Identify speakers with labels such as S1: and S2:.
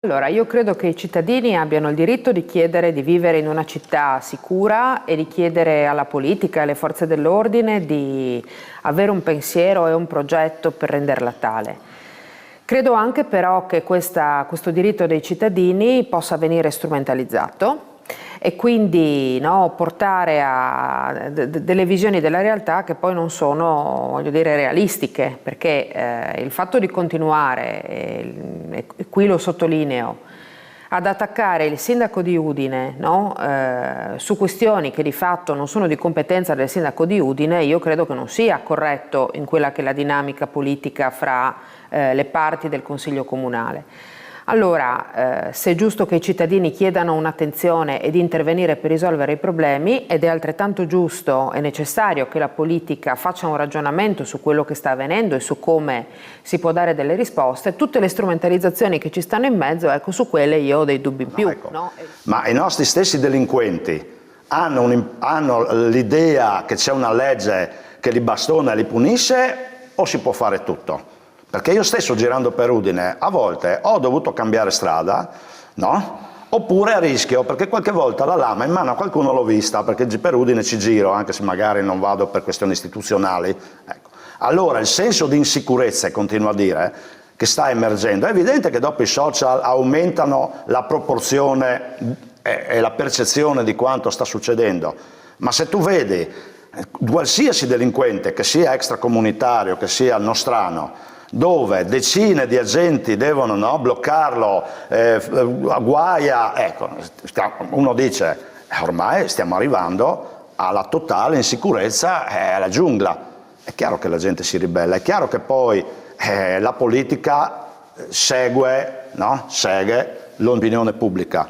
S1: Allora, io credo che i cittadini abbiano il diritto di chiedere di vivere in una città sicura e di chiedere alla politica e alle forze dell'ordine di avere un pensiero e un progetto per renderla tale. Credo anche però che questo diritto dei cittadini possa venire strumentalizzato e quindi portare a delle visioni della realtà che poi non sono, voglio dire, realistiche, perché il fatto di continuare, e qui lo sottolineo, ad attaccare il sindaco di Udine su questioni che di fatto non sono di competenza del sindaco di Udine, io credo che non sia corretto in quella che è la dinamica politica fra le parti del Consiglio Comunale. Allora, se è giusto che i cittadini chiedano un'attenzione e di intervenire per risolvere i problemi, ed è altrettanto giusto e necessario che la politica faccia un ragionamento su quello che sta avvenendo e su come si può dare delle risposte, tutte le strumentalizzazioni che ci stanno in mezzo, ecco, su quelle io ho dei dubbi in più.
S2: Ecco. Ma i nostri stessi delinquenti hanno l'idea che c'è una legge che li bastona e li punisce, o si può fare tutto? Perché io stesso, girando per Udine, a volte ho dovuto cambiare strada, no? Oppure a rischio, perché qualche volta la lama in mano a qualcuno l'ho vista, perché per Udine ci giro, anche se magari non vado per questioni istituzionali. Ecco. Allora il senso di insicurezza, continuo a dire, che sta emergendo, è evidente che dopo i social aumentano la proporzione e la percezione di quanto sta succedendo, ma se tu vedi qualsiasi delinquente, che sia extracomunitario, che sia nostrano, dove decine di agenti devono bloccarlo, guaia, ecco, uno dice ormai stiamo arrivando alla totale insicurezza e alla giungla. È chiaro che la gente si ribella, è chiaro che poi la politica segue l'opinione pubblica.